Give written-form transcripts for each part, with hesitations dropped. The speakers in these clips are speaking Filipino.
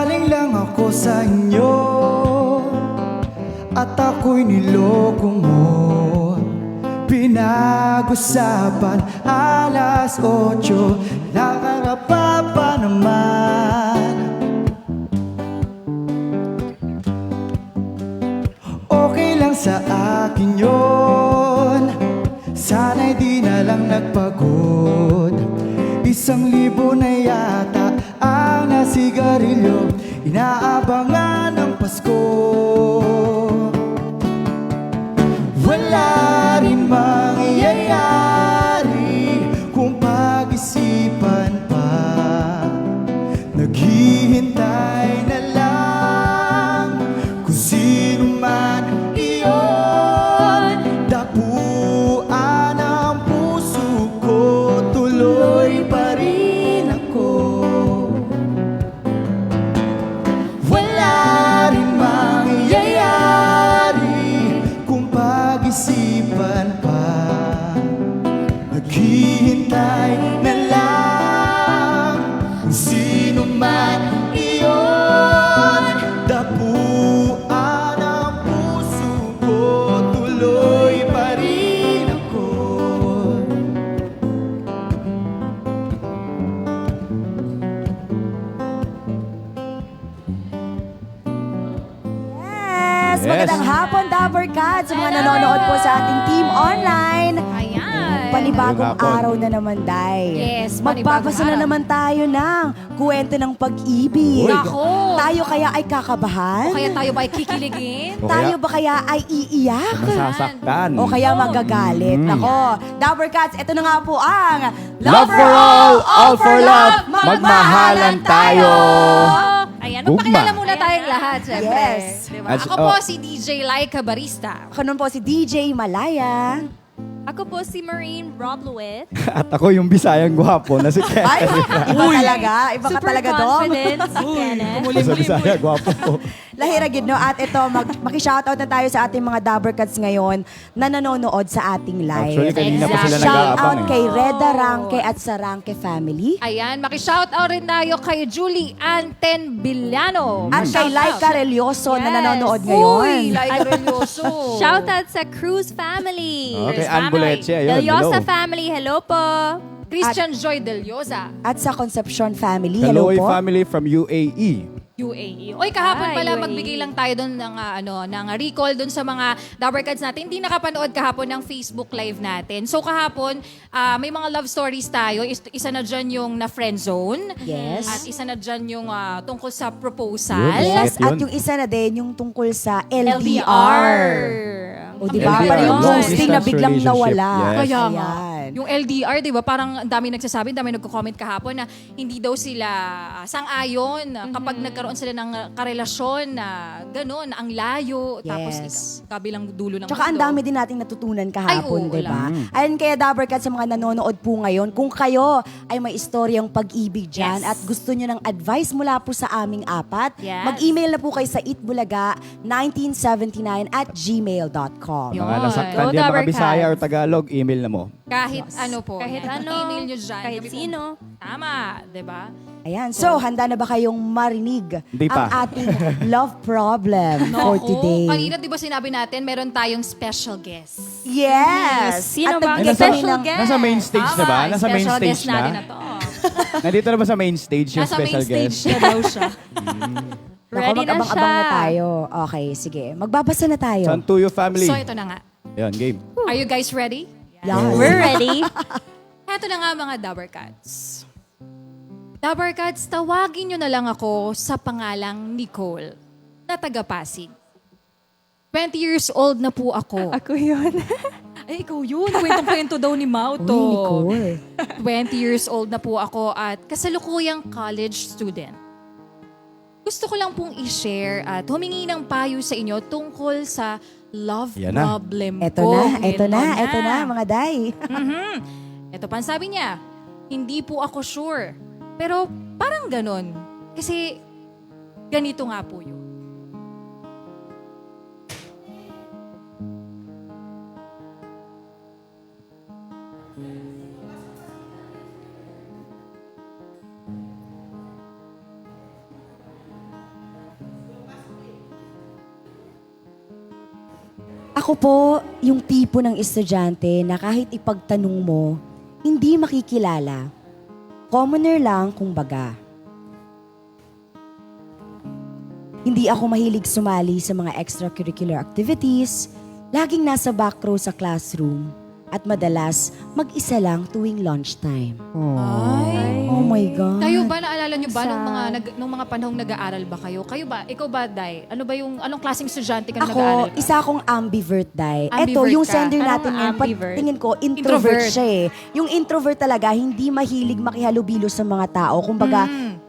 Galing lang ako sa inyo at ako'y niloko mo. Pinag-usapan alas 8, nakarapa pa naman. Okay lang sa akin yun, sana'y di na lang nagpagod. 1,000 na yata ang nasigarilyo, inaabangan ng Pasko. Wala rin mangyayari kung pag-isipan pa. Naghihintay na lang kung sino man iyon. Dapuan ang puso ko, tuloy pa rin ako. Wala rin mangyayari kung pag-isipan pa. Naghihintay na lang kung sino man iyon. Dapuan ang puso ko, tuloy pa rin ako. Yes! Magandang hapon, Dabber Cats! Sa mga nanonood po sa ating team online. Ayan. Panibagong Magandang hapon. araw na naman, Day. Yes, panibagong Magbabasa na araw. naman tayo ng kwento ng pag-ibig. Uy. Nako. Tayo kaya ay kakabahan? O kaya tayo ba ay kikiligin? O Tayo kaya- ba kaya ay iiyak? Masasaktan. O kaya magagalit? Nako, Dabber Cats, ito na nga po ang Love for all for love, magmahalan tayo. Ayan, Gugma. magpakilala muna tayong lahat, syempre. Yes. Diba? As- Ako po si DJ Laika Barista. Ako nun po si DJ Malaya. Ako po si Marine Robluet. At ako yung Bisayang gwapo na si Ay, Ken. iba talaga. Iba ka Super talaga, Dom. confident si Kenneth. Sa Bisaya, gwapo ko. Lahira gid no, at ito maki-shoutout na tayo sa ating mga Dabber Cats ngayon na nanonood sa ating live. Actually, kanina pa sila Exact. nag-aabang Shoutout eh. kay Reda Ranke at sa Ranke family. Ayan, maki-shoutout rin tayo kay Julie Anten Villano. At kay Laika Relioso na Yes. nanonood ngayon. Uy, Laika Relioso. Shoutout sa Cruz family. Okay, There's Ann family. Buleche, ayun. Delyosa Hello. family, hello po. Christian Joy Del Yosa, At sa Concepcion family. Hello Kaloy po. family from UAE. UAE. Oy, kahapon pala UAE. magbigay lang tayo doon ng ng recall doon sa mga Dabber Cats natin. Hindi nakapanood kahapon ng Facebook Live natin. So kahapon, may mga love stories tayo. Isa na dyan yung na friend zone. Yes. At isa na dyan yung tungkol sa proposal. Yun, Yes, Bakit at yun? yung isa na din, yung tungkol sa LDR. LDR. O diba? LDR, Parang yung long ghosting na distance biglang relationship. nawala. Yes. Kaya nga. Ayan. Yung LDR, di ba? Parang ang dami nagsasabi, ang dami nagko-comment kahapon na hindi daw sila sang-ayon kapag nagkaroon sila ng karelasyon na gano'n, ang layo. Tapos Yes. kabilang dulo ng Tsaka ang mundo. dami din nating natutunan kahapon, Ay, oo, di ba? Ayun kaya Dabber Cats sa mga nanonood po ngayon, kung kayo ay may istoryang pag-ibig dyan Yes. at gusto nyo ng advice mula po sa aming apat, Yes. mag-email na po kayo sa itbulaga1979@gmail.com. Yun. Mga nasaktan Go, dyan, Dabber mga Bisaya Cats. or Tagalog, email na mo. Kahit ano po. Kahit yan. ano, Email nyo dyan. kahit Sabi ko, sino. Tama, di ba? Ayan. So, handa na ba kayong marinig Hindi ang pa. ating love problem for Naku, today? kanina di ba sinabi natin, meron tayong special guest. Yes! Sino At ba ang nagbigay kami special ng- guest? Nasa main stage na ba? Nasa main special stage guest natin na? na to. Nandito na ba sa main stage yung Nasa main special stage guest? na daw siya. Naku, Ready na mag-abang-abang na siya. tayo. Okay, sige. Magbabasa na tayo. Santuyo family. So ito na nga. Yan, game. Are you guys ready? Yes. We're ready. Eto na nga mga Dabber Cats. Dabber Cats, tawagin nyo na lang ako sa pangalang Nicole na taga Pasig. 20 years old na po ako. Ako yun. Ay, ikaw yun. Kwentong-kwento daw ni Mau to. Uy, Nicole. 20 years old na po ako at kasalukuyang college student. Gusto ko lang pong i-share at humingi ng payo sa inyo tungkol sa love Yan na. problem Eto ko. na, eto na, mga day. Ito pa, ang sabi niya, hindi po ako sure. Pero parang ganon. Kasi ganito nga po yun. Ako po, yung tipo ng estudyante na kahit ipagtanong mo, hindi makikilala. Commoner lang, kumbaga. Hindi ako mahilig sumali sa mga extracurricular activities, laging nasa back row sa classroom, at madalas mag-isa lang tuwing lunchtime. Ay. Oh my God. Kayo ba, naalala nyo ba nung mga panahong nag-aaral ba kayo? Kayo ba, ikaw ba, Day? Anong klaseng estudyante ka na nag-aaral Ako, ka? isa akong ambivert, Day. Ito, Ambivert yung ka. sender Anong natin ngayon, ambivert? tingin ko, introvert Introvert. siya eh. Yung introvert talaga, hindi mahilig makihalubilo sa mga tao. Kumbaga,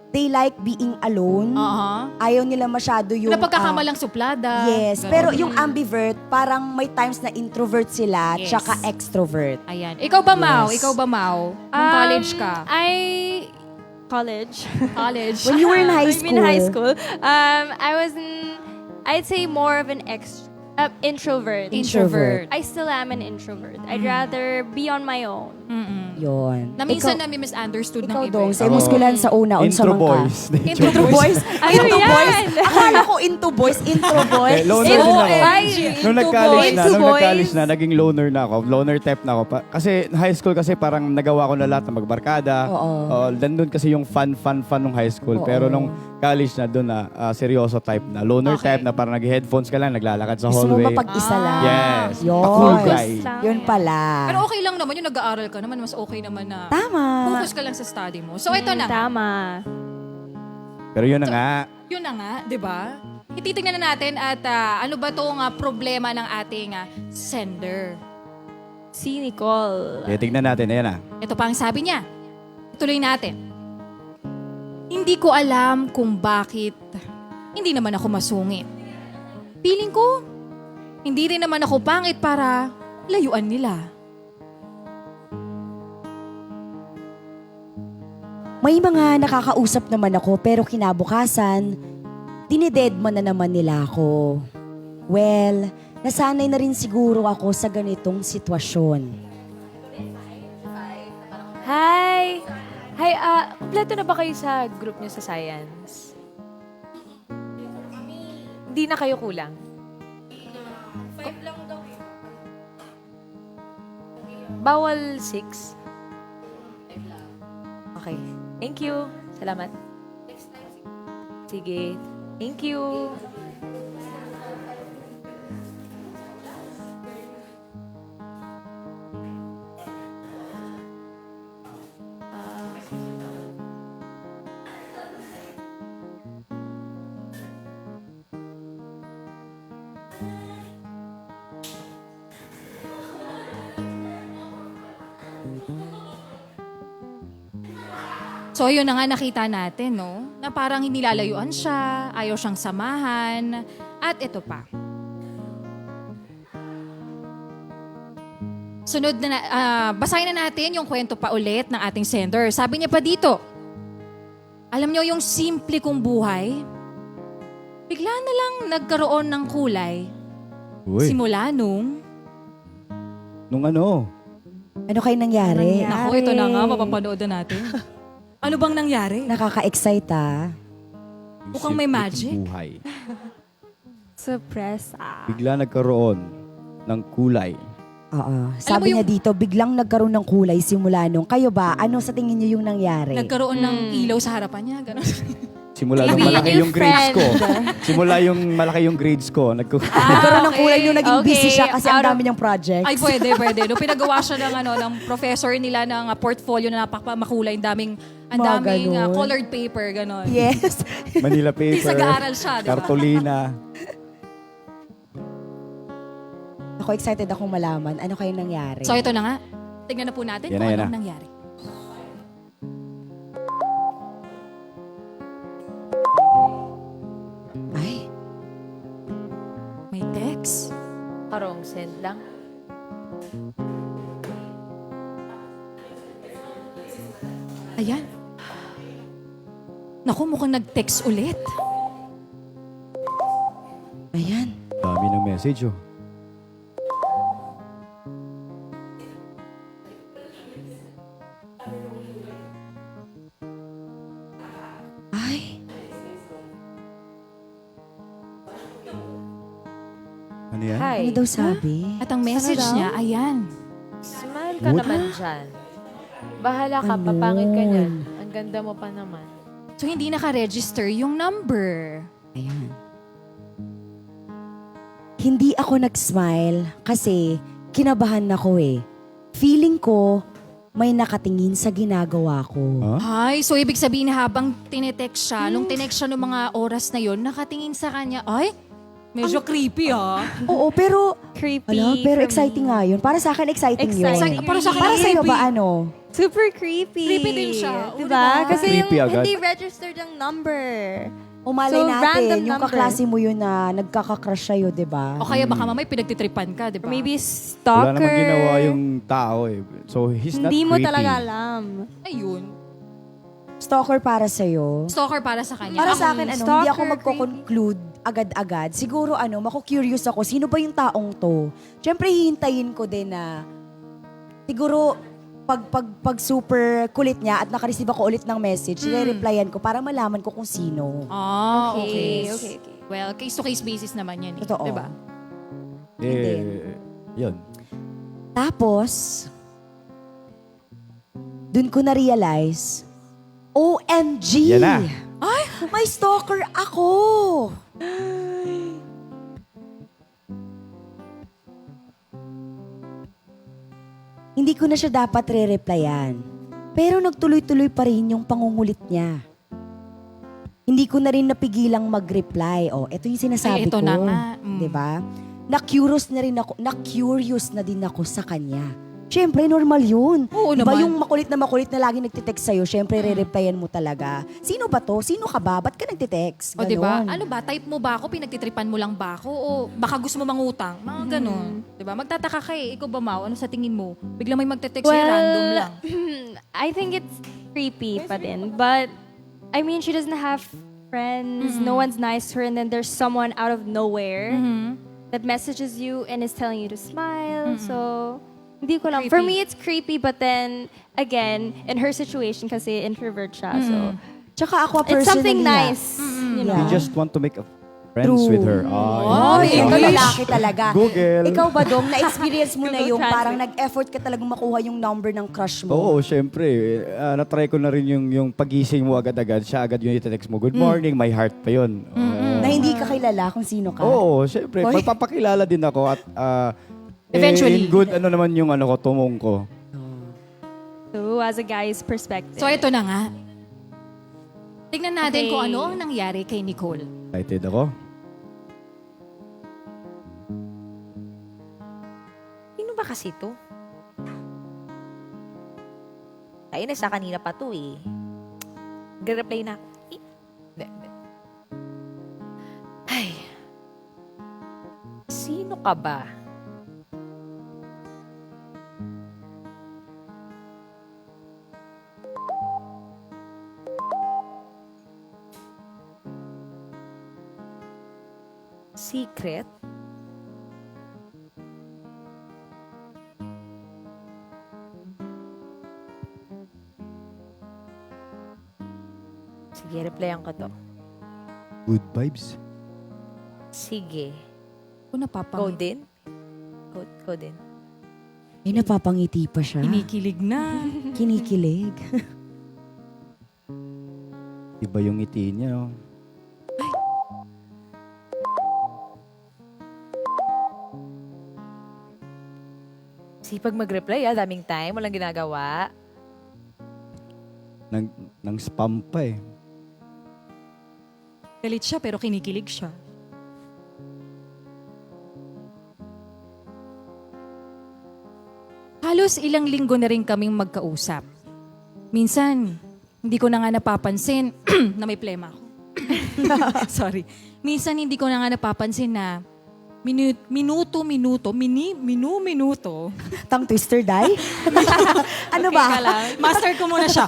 they like being alone. Aha. Ayaw nila masyado yung... Napagkakamalang suplada. Yes, Ganon. pero yung ambivert, parang may times na introvert sila, Yes. tsaka extrovert. Ayan. Ikaw ba, Mau? Yes. Ikaw ba, Mau? Nung college ka? College. College. When you were in high I'm school, in high school. I was I'd say more of an introvert. Introvert. I still am an introvert. I'd rather be on my own. yun. Na minsan Ikaw, na misunderstood ng ikaw iba. dong, sa muskulan sa una, unsa Intro man ka? boys. Intro boys? Ano Intro yan? boys? Akala ko into boys, intro boys. Loner din ako. Ay, Nung two nag-college boys. na, Two nung nag-college boys. na, naging loner na ako. Loner type na ako. Kasi high school kasi parang nagawa ko na lahat ng magbarkada. Oo. Nandun kasi yung fun nung high school. Oo. Pero nung college na doon na seryoso type na. Loner Okay. type na parang nag-headphones ka lang, naglalakad sa Gusto mo hallway. mapag-isa lang. Yes. Yun. Pa-cool guy. Yun pala. Pero okay lang naman yung nag-aaral ka naman. Mas okay naman na Tama. focus ka lang sa study mo. So, ito na. Tama. Pero yun na nga. Yun na nga, di ba? Ititingnan na natin at ano ba itong problema ng ating sender. Si Nicole. Okay, tignan natin. Ayan na. Ito pa ang sabi niya. Tuloy natin. Hindi ko alam kung bakit hindi naman ako masungit. Feeling ko, hindi rin naman ako pangit para layuan nila. May mga nakakausap naman ako pero kinabukasan, dinidedma na naman nila ako. Well, nasanay na rin siguro ako sa ganitong sitwasyon. Hi! Hi, kompleto na ba kayo sa group niyo sa science? Hindi na kayo kulang? 5 lang daw. Bawal 6? Okay. Thank you. Salamat. Sige. Thank you. So, yun na nga nakita natin, no? Na parang nilalayuan siya, ayaw siyang samahan, at ito pa. Sunod na, basahin na natin yung kwento pa ulit ng ating sender. Sabi niya pa dito, alam niyo yung simple kong buhay, bigla na lang nagkaroon ng kulay. Uy. Simula nung, Nung ano? Ano kayo nangyari? naku, ito na nga, mapapanood na natin. Ano bang nangyari? Nakaka-excite ah. Mukhang may magic. Buhay. Surprise. Bigla nagkaroon ng kulay. Oo. mo Sabi niya yung- dito, biglang nagkaroon ng kulay simula nung. Kayo ba? Ano sa tingin niyo yung nangyari? Nagkaroon ng ilaw sa harapan niya, gano'n. Simula nung Maybe malaki new yung grades ko. friend. Simula yung malaki yung grades ko. Nagkaroon ng kulay nung naging busy Okay. siya kasi ang Out of- dami niyang projects. Ay, pwede. Nung pinagawa siya ng professor nila ng portfolio na napakamakulay, ang Mga daming ganun. colored paper, gano'n. Yes. Manila paper. Nag-aaral siya, di ba? Kartolina. Ako excited akong malaman. Ano kayong nangyari? So, ito na nga. Tignan na po natin Yan kung na, yan anong na. nangyari. Ay, May text. Parang send lang. Ayan. Naku, mukhang nag-text ulit. ayan. Dami ng message oh. Ay. Ano yan? Hi. Ano daw sabi? At ang message niya, ayan. Smile ka What? naman dyan. Bahala ka, Ano? papangit ka niyan. Ang ganda mo pa naman. So, hindi naka-register yung number. Ayan. Hindi ako nag-smile kasi kinabahan ako eh. Feeling ko may nakatingin sa ginagawa ko. Ay, so ibig sabihin habang tinetext siya, nung tinext siya ng mga oras na yon, nakatingin sa kanya, ay, medyo creepy ha. Oo, pero Creepy. pero for exciting me. nga yun. Para sa akin, exciting yun. Exciting. Para sa akin, Para sa'yo creepy. ba ano? Super creepy. Creepy din siya. O, Diba? diba? Kasi Creepy yung agad. hindi registered ang number. Umalay So, natin, random yung number. kaklase mo yun na nagkakakrush sa'yo, di ba? O kaya baka mamay pinagtitripan ka, di ba? Or maybe Wala stalker. namang ginawa yung tao eh. So, he's not Hindi mo creepy. talaga alam. Ayun. Stalker para sa'yo. Stalker para sa kanya. Para Ako, sa akin, hindi stalker, ako magko-conclude agad-agad. Siguro, mako-curious ako, sino ba yung taong to? Siyempre, hihintayin ko din na, siguro, pag super kulit niya at nakareceive ako ulit ng message, replyan ko para malaman ko kung sino. Ah, Okay, okay. okay. Well, case-to-case basis naman yan. Totoo. Di ba? Yun. Tapos, dun ko na-realize, OMG! Yan na. Ay, may stalker ako! Hindi ko na siya dapat re-replyan. Pero nagtuloy-tuloy pa rin yung pangungulit niya. Hindi ko na rin napigilang mag-reply. Oh, ito yung sinasabi Ay, ito ko. na nga. Mm. 'Di ba? Na-curious na rin ako, na-curious na din ako sa kanya. Siyempre, normal yun. Oo Diba naman. yung makulit na lagi nagtitext sa'yo, siyempre, re-replyan mo talaga. Sino ba to? Sino ka ba? Ba't ka nagtitext? O, di ba? Ganon. Ano ba? Type mo ba ako? Pinagtitripan mo lang ba ako? O baka gusto mo mangutang? Mga ganon. Di ba? Magtataka ka eh. Ikaw ba, Mau? Ano sa tingin mo? Biglang may magte-text sa'yo, random lang. I think it's creepy pa din. But, I mean, she doesn't have friends. No one's nice to her. And then there's someone out of nowhere that messages you and is telling you to smile. So, hindi ko lang. For me, it's creepy. But then, again, in her situation, kasi introvert siya. So, Tsaka ako personally, it's something ah, nice. You Yeah. know? You just want to make friends True. with her. Oh, Ay, ito lalaki talaga. Google. Ikaw ba, Dong, na-experience mo na Google yung Translate. parang nag-effort ka talagang makuha yung number ng crush mo? Oo, syempre. Na-try ko na rin yung pagising mo agad-agad. Siya agad yung itext mo, good morning, my heart pa yun. Na hindi ka kilala kung sino ka? Oo, syempre. Hoy. Magpapakilala din ako at Eventually. in good ano naman yung ano ko, tumong ko. So, as a guy's perspective. So, ito na nga. Tignan natin Okay. kung ano ang nangyari kay Nicole. Excited ako. Sino ba kasi to? Ay, nasa kanina pa to eh. Nag-reply na. Hindi. Ay. Sino ka ba? Secret? Sige, replyan ko to. Good vibes. Sige. Kung Go napapangiti. din? Go din. Ay, napapangiti pa siya. Kinikilig na. Kinikilig. Iba yung ngiti niya. Oh. Sipag mag-reply daming time, walang ginagawa. Nang spam pa eh. Galit siya pero kinikilig siya. Halos ilang linggo na rin kaming magkausap. Minsan, hindi ko na nga napapansin na may plema ako. Sorry. Minsan hindi ko na nga napapansin na minuto, Tang twister, die? Ano ba? Teka lang. Master ko muna siya.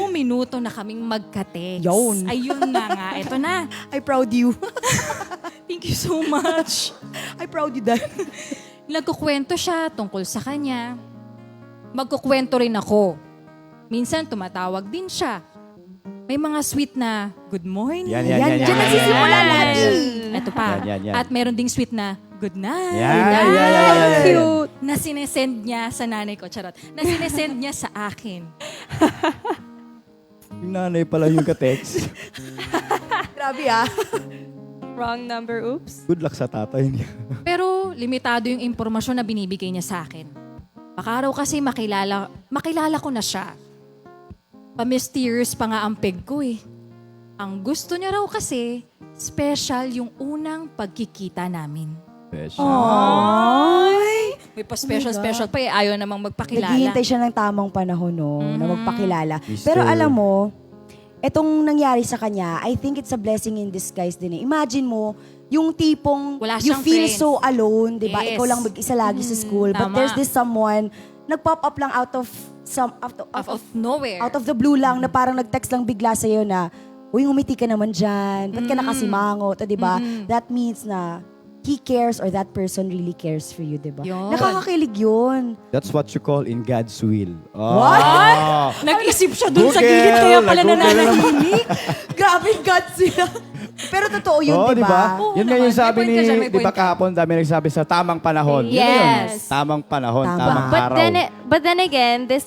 Minuto na kaming magka-text. Yun. Ayun na nga. Ito na. I proud you. Thank you so much. I proud you, Dad. Nagkukwento siya tungkol sa kanya. Magkukwento rin ako. Minsan tumatawag din siya. May mga sweet na good morning. Yan. Yan, dyan nagsisimula lagi. Ito pa. Yan. At meron ding sweet na good night. Yeah. Cute. Na sinesend niya sa nanay ko, charot. Na sinesend niya sa akin. Yung nanay pala yung ka-text. Grabe ah. Wrong number, oops. Good luck sa tatay niya. Pero limitado yung impormasyon na binibigay niya sa akin. Baka raw kasi makilala ko na siya. Pa-mysterious pa nga ang peg ko eh. Ang gusto niya raw kasi, special yung unang pagkikita namin. Ay! May pa-special pa eh. Ayaw namang magpakilala. Naghihintay siya ng tamang panahon, no, na magpakilala. Mister. Pero alam mo, etong nangyari sa kanya, I think it's a blessing in disguise din eh. Imagine mo, yung tipong Wala you siyang feel friends. so alone, di ba? Yes. Ikaw lang mag-isa lagi sa school. But tama. there's this someone, nag-pop up lang out of Nowhere. out of the blue lang, na parang nag-text lang bigla sa'yo na, uy, ngumiti ka naman dyan. Ba't ka nakasimangot? Di ba? That means na he cares or that person really cares for you, di ba? Yun. Nakakakilig yun. That's what you call in God's will. What? Nag-isip siya dun sa Google, gilid, kaya pala nag-Google nananahimik. Grabe God sila. Pero totoo yun, Oo, di ba? Oo Yun nga naman. yung sabi May ni, point ka dyan, may di ba point ka. kahapon, dami nagsabi sa tamang panahon. Yun na yun. Yes. Tamang panahon, Tama. tamang araw. But then again, this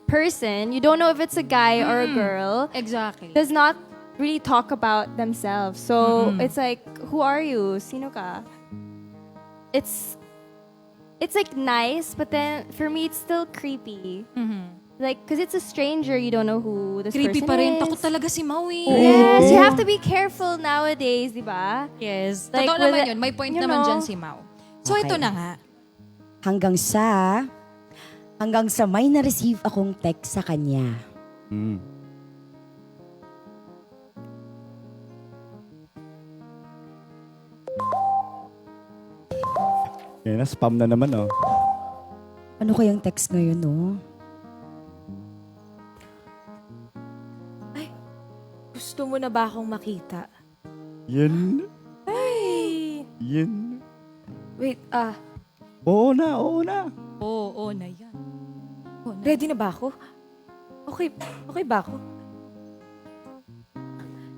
person, you don't know if it's a guy or a girl, Exactly. does not really talk about themselves. So it's like, who are you? Sino ka? It's like nice, but then for me it's still creepy. Like, cause it's a stranger, you don't know who this Creepy person pa rin. is. Takot talaga si Maui. Yes, you have to be careful nowadays, di ba? Yes. Like, Totoo with naman the- yun. May point you naman know. dyan si Mau. So Okay. ito na nga. Hanggang sa may na-receive akong text sa kanya. Mm. Yan na, spam na naman, oh. Ano kayang text ngayon, no? Gusto mo na ba akong makita? Yan. Ay! Yan. Wait, Oo na, oo na. Oo, na yan. ready na ba ako? Okay ba ako?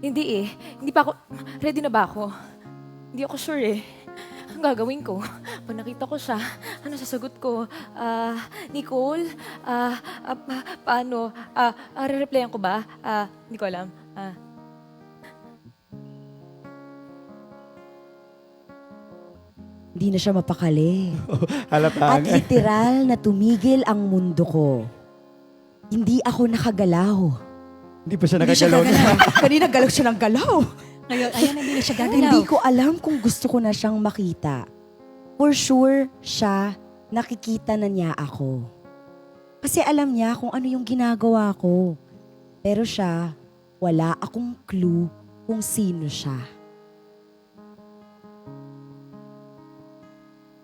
Hindi eh. Hindi pa ako, ready na ba ako? Hindi ako sure eh. Ang gagawin ko, pag nakita ko siya, ano sasagot ko? Nicole? Paano? Re-replyan ko ba? Hindi ko alam. Hindi na siya mapakali. Halata At nga. literal na tumigil ang mundo ko. Hindi ako nakagalaw. Hindi pa siya nakagalaw na. Kanina galaw siya ng galaw. Ngayon, ayan, hindi na siya gagalaw. Hindi ko alam kung gusto ko na siyang makita. For sure, siya, nakikita na niya ako. Kasi alam niya kung ano yung ginagawa ko. Pero siya, wala akong clue kung sino siya.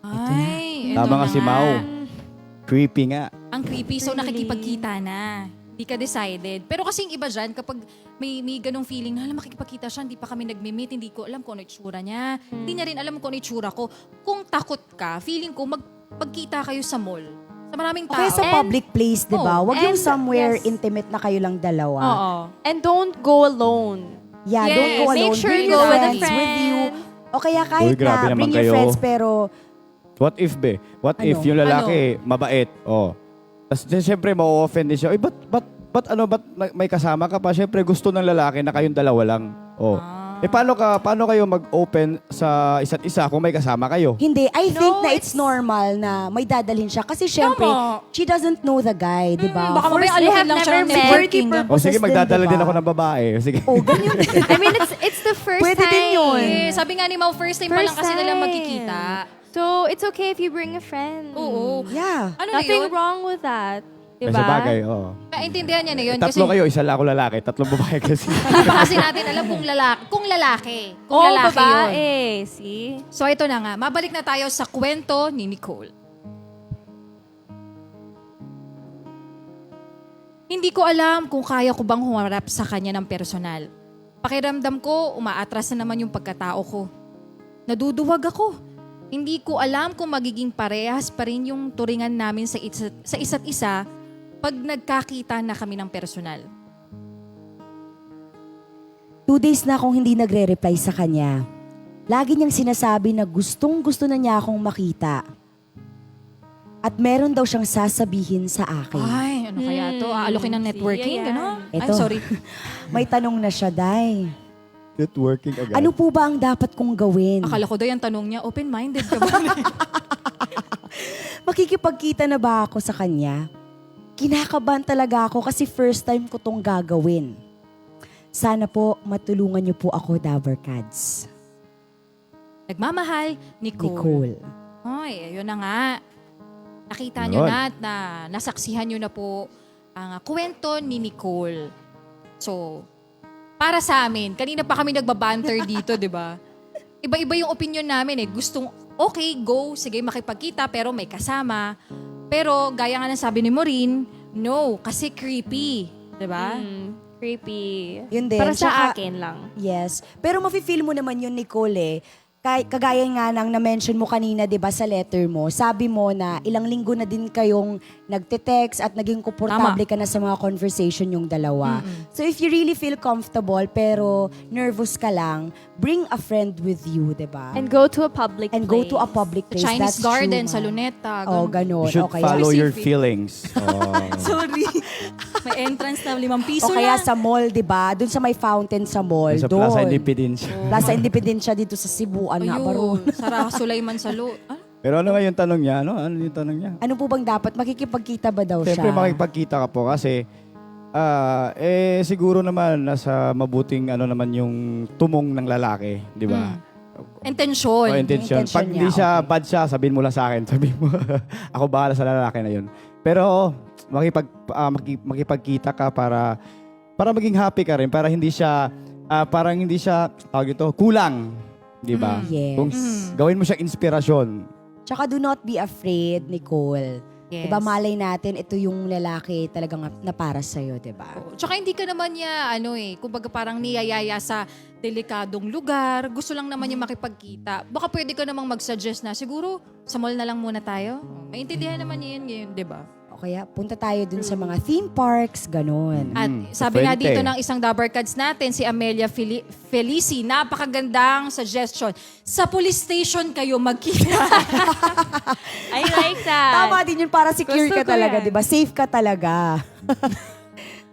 Ay, Tama ito nga na si Mau. Creepy nga. Ang creepy, so nakikipagkita na. Hindi ka decided. Pero kasing iba dyan, kapag may ganong feeling na, alam, makikipagkita siya, hindi pa kami nagme-meet, hindi ko alam kung ano itsura niya. Hindi niya rin alam kung ano itsura ko. Kung takot ka, feeling ko, magpagkita kayo sa mall. Sa maraming tao. Okay, sa public place, di ba? Oh, Huwag yung and- somewhere yes. intimate na kayo lang dalawa. Oo. And don't go alone. Yeah, Yes, don't go alone. make sure Bring you go your with a friends with you. friend. O kaya kahit Uy, grabe na, naman bring your kayo. friends, pero What if, be? What Ano? if yung lalaki, mabait, oh. Tapos siyempre, ma-offend din siya. Uy, ba't may kasama ka pa? Siyempre, gusto ng lalaki na kayong dalawa lang. Oh. Eh, paano kayo mag-open sa isa't isa kung may kasama kayo? hindi. I think No, na it's normal na may dadalhin siya. Kasi syempre, Tama. she doesn't know the guy, di ba? Baka mamaya they alukin have lang siya ng never met. networking. O sige, Purposes magdadala din, din diba? ako ng babae. Sige. Oh, ganyan. I mean, it's the first Pwede time. din yun. Eh, sabi nga ni Mau, first time pa lang kasi nila time. magkikita. So, it's okay if you bring a friend. Oo. Yeah. Ano na Nothing yun? wrong with that. May Diba? sa bagay, oo. Kaintindihan niya na yun. Tatlo kayo, isa lang ako lalaki. Tatlong babae kasi. Hindi pa kasi natin alam kung lalaki. Kung lalaki. Kung Oh, lalaki yun. babae. See? So ito na nga, mabalik na tayo sa kwento ni Nicole. Hindi ko alam kung kaya ko bang humarap sa kanya ng personal. Pakiramdam ko, umaatras na naman yung pagkatao ko. Naduduwag ako. Hindi ko alam kung magiging parehas pa rin yung turingan namin sa isa't isa pag nagkakita na kami ng personal. 2 days na akong hindi nagre-reply sa kanya. Lagi niyang sinasabi na gustong-gusto na niya akong makita. At meron daw siyang sasabihin sa akin. Ay, ano kaya to? Aalokin ng networking, Sige, yan. gano'n? Ay, Eto. sorry. May tanong na siya, Day. Networking agad. Ano po ba ang dapat kong gawin? Akala ko daw yung tanong niya, open-minded ka ba? Makikipagkita na ba ako sa kanya? Kinakabahan talaga ako kasi first time ko tong gagawin. Sana po matulungan niyo po ako, Dabarkads. Nagmamahal, Nicole. Nicole. Ay, ayun na nga. Nakita nyo Yun. na at nasaksihan nyo na po ang kwento ni Nicole. So, para sa amin, kanina pa kami nagbabanter dito, di ba? Iba-iba yung opinion namin eh. Gustong, okay, go, sige, makipagkita, pero may kasama. Pero, gaya nga ng sabi ni Maureen, no, kasi creepy. Di ba? Creepy. Yun din. Para sa Tsaka- akin lang. Yes. Pero mafe-feel mo naman yun, Nicole eh. Kagaya nga ng na-mention mo kanina, di ba, sa letter mo, sabi mo na ilang linggo na din kayong nagte-text at naging komportable ka na sa mga conversation yung dalawa. So if you really feel comfortable pero nervous ka lang, bring a friend with you, di ba? And go to a public And place. go to a public Sa place. Chinese That's garden, true, sa ma'am. Luneta. Oh, ganun. ganun. You should O kaya, follow your Specific. feelings. Oh. Sorry. May entrance na 5 piso o kaya na. sa mall, di ba? Doon sa may fountain sa mall. Sa doon. Plaza Independence. Plaza Independencia dito sa Cebu. Ano ba ron? Ayun, Sara Sulaiman Salo. Ah? Pero ano nga yung tanong niya? Ano yung tanong niya? Ano po bang dapat? Makikipagkita ba daw siya? Siyempre makipagkita ka po kasi siguro naman nasa mabuting ano naman yung tumong ng lalaki, di ba? Intensyon. O intention. Intention Pag hindi niya, siya okay. bad siya, sabihin mo lang sa akin. Sabihin mo, ako bahala sa lalaki na yun. Pero makipagkita ka para maging happy ka rin, para hindi siya, parang hindi siya, tawag ito, kulang. Di ba? Yes. Kung gawin mo siyang inspirasyon. Tsaka do not be afraid, Nicole. Yes. Diba malay natin, ito yung lalaki talagang na para sa'yo, diba? Tsaka hindi ka naman niya, kumbaga parang niyayaya sa delikadong lugar. Gusto lang naman niya makipagkita. Baka pwede ka namang mag-suggest na, siguro, sa mall na lang muna tayo. Maintindihan naman niya yan ngayon, di ba? O kaya punta tayo dun sa mga theme parks, ganun. At sa sabi nga Fuente. dito ng isang Dabarkads natin, si Amelia Felici, napakagandang suggestion. Sa police station kayo magkita. I like that. Tama din yun, para secure Gusto ka ko talaga, yan. diba? Safe ka talaga.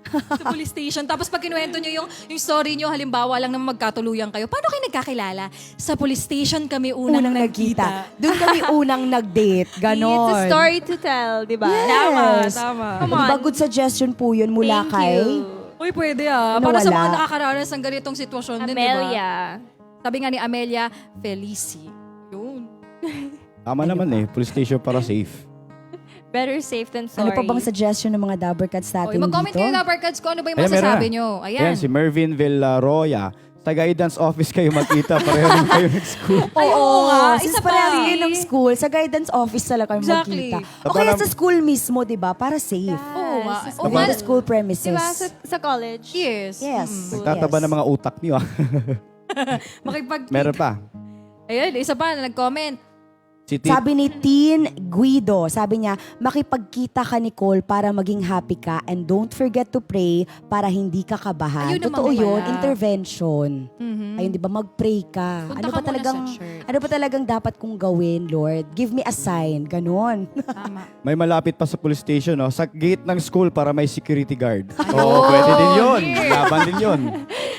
Sa police station. Tapos pag kinuwento nyo yung story nyo, halimbawa lang naman magkatuluyan kayo, paano kayo nagkakilala? Sa police station kami unang nagkita. Doon kami unang nag-date, ganon. It's a story to tell, di ba? Yes. Tama. Come on. Diba, good suggestion po yun mula Thank kay... you. Uy, pwede ah. Ano, Para sa wala? mga nakakaranas ng ganitong sitwasyon din, di ba? Amelia. Sabi nga ni Amelia Felici. Yun. Tama naman police station para safe. Better safe than sorry. Ano pa bang suggestion ng mga Dabarkads Okay, natin mag-comment dito? kayo, Dabarkads, kung ano ba yung Ayan, meron masasabi na. nyo. Ayan, Ayan. si Mervin Villaroya. Sa guidance office kayo magkita. Pareho rin kayo nag-school. Ay, oo nga. Since Isa pa. pareho kayo ng school, sa guidance office talaga kayo Exactly. magkita. O Tapos kaya alam- sa school mismo, di ba? Para safe. Oo nga. Sa Oo Within nga. the school premises. Di ba? Sa college. Yes. Yes. Nagtataba Yes. ng mga utak niyo. Makipag- Meron pa. Ayun, isa pa na nag-comment. Si Tito. Sabi ni Teen Guido, sabi niya, makipagkita ka, Nicole, para maging happy ka and don't forget to pray para hindi ka kabahan. Ayun naman Totoo yun, pala. intervention. Ayun, di ba, mag-pray ka. Punta Ano ka ba muna talagang, sa church. ano ba talagang dapat kong gawin, Lord? Give me a sign. Ganon. Tama. May malapit pa sa police station, no? Sa gate ng school para may security guard. Oo, pwede din yun. Laban din yun.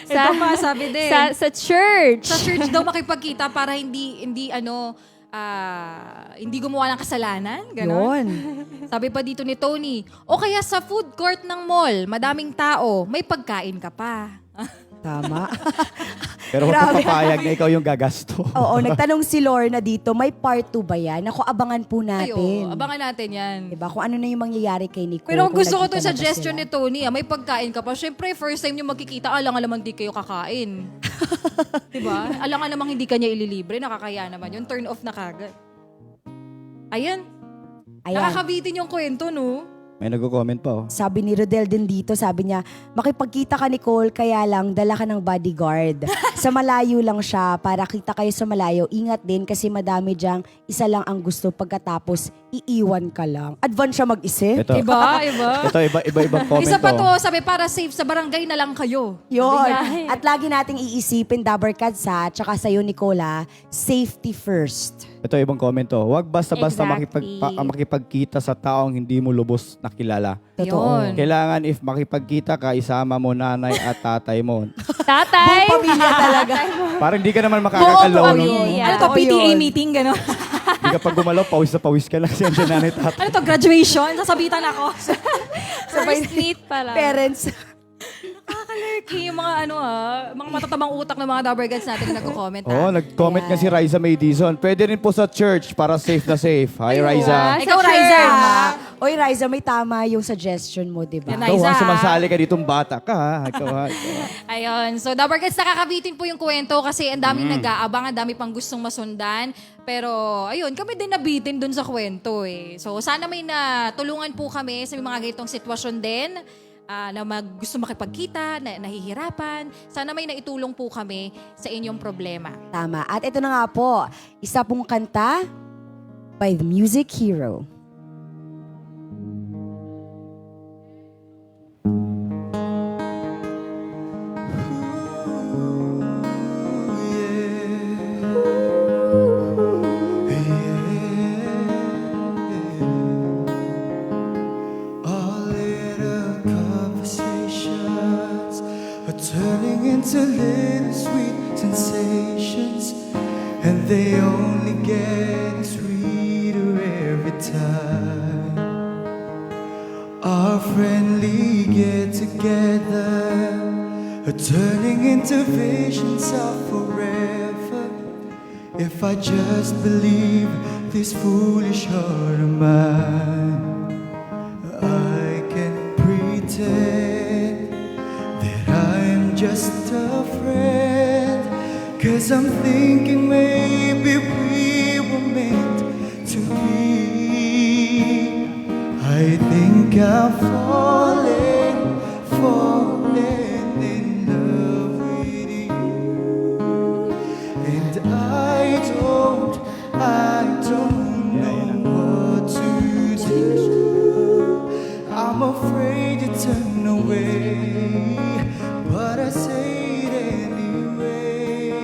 Ito pa, sabi din. Sa church. Sa church daw makipagkita para hindi gumawa ng kasalanan. Ganon. Yun. Sabi pa dito ni Tony, o kaya sa food court ng mall, madaming tao, may pagkain ka pa. Tama. Pero huwag Grabe. kang papayag na ikaw yung gagasto. Oo, nagtanong si Lorna dito, may part 2 ba yan? Ako, abangan po Ay, natin. oo, abangan natin yan. Diba? Kung ano na yung mangyayari kay Nicole. Pero kung gusto ko nagkita itong na ba suggestion sila. ni Tony, may pagkain ka pa. Siyempre, first time nyo magkikita, alang naman di kayo kakain. Diba? Alang namang hindi kanya ililibre, nakakaya naman yun. Turn off na kagad. Ayan. Ayan. Nakakabitin yung kwento, no? May nag-comment pa, oh. Sabi ni Rodel din dito, sabi niya, makipagkita ka, Nicole, kaya lang dala ka ng bodyguard. Sa malayo lang siya, para kita kayo sa malayo. Ingat din kasi madami diyang isa lang ang gusto pagkatapos iiwan ka lang. Advance siya mag-isip. Ito. Iba. Ito, iba-ibang comment Isa pa to. to, sabi, para safe sa barangay na lang kayo. Yun. At lagi nating iisipin, Dabber Cats ha, tsaka sa'yo, Nicola, safety first. Ito, ibang comment to. Huwag basta-basta Exactly. makipagkita sa taong hindi mo lubos nakilala. Totoo. Yun. Kailangan if makipagkita ka, isama mo nanay at tatay mo. Tatay! Pamilya talaga. Para hindi ka naman makakagalaw. No? pamilya. Ano to, Oo, PTA yun. meeting, gano'n? Hindi ka pag gumalaw, pawis na pawis ka lang. Siya nanay tatay. Ano to, graduation? Sasabitan ako. First meet pa lang. Parents. Nakakalurky yung mga mga matatabang utak ng mga Dabber Cats natin na nagko-comment. Oo, nag-comment nga si Riza May Dizon. Pwede rin po sa church para safe na safe. Hi, Riza. Ikaw, Riza. Oy, Riza, may tama yung suggestion mo, di ba? Yan, Ikaw Riza. ha, sumasali ka ditong bata ka ha. Ikaw ha. Ayun. So, Dabber Cats, nakakabitin po yung kwento kasi ang daming nag-aabang, ang dami pang gustong masundan. Pero, ayun, kami din nabitin dun sa kwento eh. So, sana may natulungan po kami sa mga ganitong sitwasyon din na gusto makipagkita, na nahihirapan. Sana may naitulong po kami sa inyong problema. Tama. At ito na nga po, isa pong kanta by the Music Hero. All little conversations are turning into little sweet sensations, and they only get sweeter every time. Our friendly get-together are turning into visions of forever. If I just believe this foolish heart of mine, I can pretend that I'm just a friend, 'cause I'm thinking maybe we were meant to be. I think I'm falling in love with you, and I don't know what to do. I'm afraid to turn away, but I say it anyway.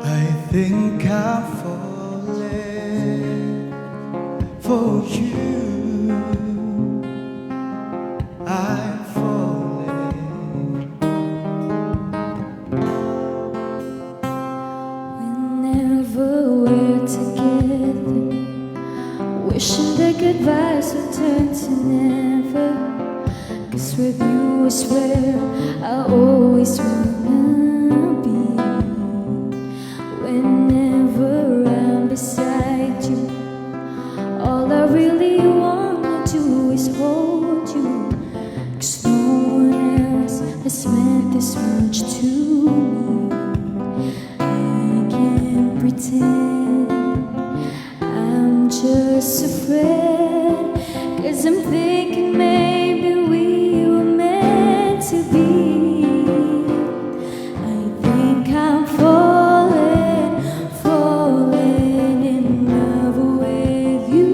I think I'm falling for you. I'm falling. Whenever we're together, wishing that goodbyes would turn to never. 'Cause with you is where I always wanna be. Whenever I'm beside you, all I really wanna do is hold you. 'Cause no one else has meant this much to me. I can't pretend I'm just a friend, 'cause I'm thinking maybe we were meant to be. I think I'm falling in love with you,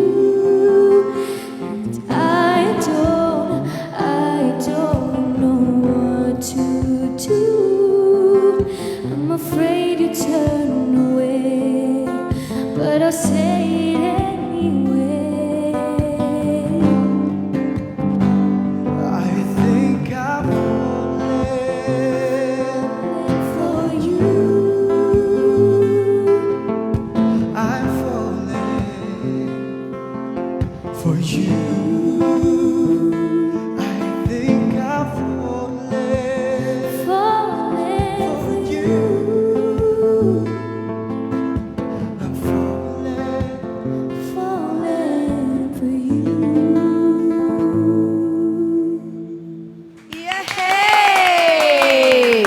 and I don't know what to do. I'm afraid you turn away, but I'll say it anyway. I think I'm falling For you, I'm falling for you. I think I'm falling falling for you. I'm falling. for you. Yay!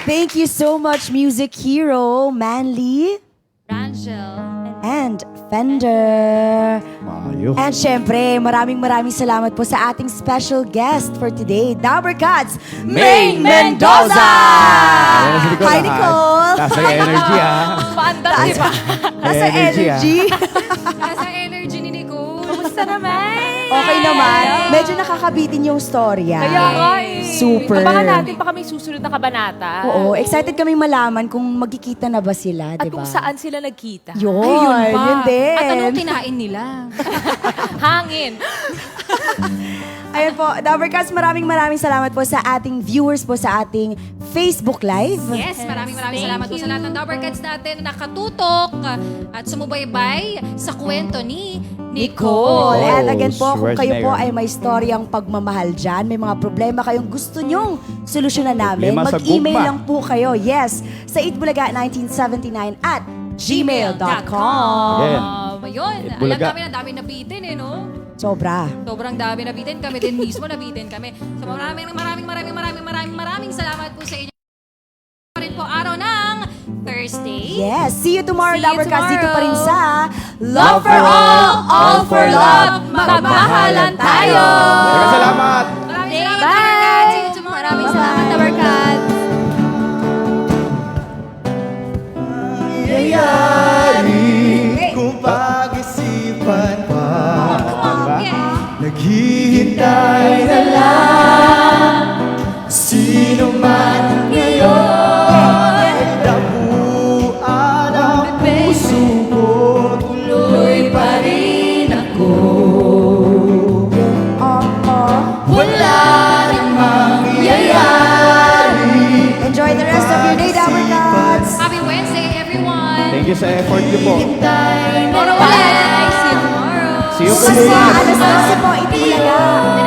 Thank you so much, Music Hero, Manly. Rangel and and Fender. Mayo. And syempre, maraming salamat po sa ating special guest for today, Dabber Cats, Maine Mendoza! Ayan na si Nicole, Hi, ah. Nicole! Taas ang energy, ha? Paandar, di ba? Nasa energy, energy. Nasa energy ni Nicole. Kamusta naman? Okay naman. Medyo nakakabitin yung storya. Kaya nga eh. Super. Abangan natin baka may susunod na kabanata. Oo, excited kami malaman kung magkikita na ba sila, At di ba? kung saan sila nagkita. Yun, Ayun pa. yun din. At anong kinain nila? Hangin. Ayun po, Dabber Cats, maraming salamat po sa ating viewers po sa ating Facebook Live. Yes, maraming salamat po sa lahat ng Dabber Cats natin na nakatutok at sumubaybay sa kwento ni Nicole. And again po, kung kayo po Schwarzenegger. ay may storyang pagmamahal dyan, may mga problema kayong gusto nyong solusyonan namin, Problema sa mag-email gugma. lang po kayo, yes, sa itbulaga1979 at gmail.com. Yan. Ayun, alam Bulaga. namin ang dami nabitin no? Sobra. Sobrang dami nabitin. Kami din mismo nabitin kami. So maraming salamat po sa inyo. Pa rin po araw ng Thursday. Yes, see you tomorrow, See you Dabber Cats, dito pa rin tomorrow. sa Love for All for Love, magmahalan tayo! Teka, salamat! Maraming salamat, Dabber Cats. See you tomorrow. Maraming salamat, Dabber Cats. Nangyayari kung pag-isipan pa. Naghihintay na lang. Sino man ngayon damuan ang puso ko. Tuloy pa rin ako. Wala nang mangyayari. Enjoy the rest of your day, Dabber Cats! Happy Wednesday, everyone. Thank you sa effort niyo po. Tomorrow ulit. See you tomorrow. See you Bukas po, bukas. alas 12 po, Itbulaga.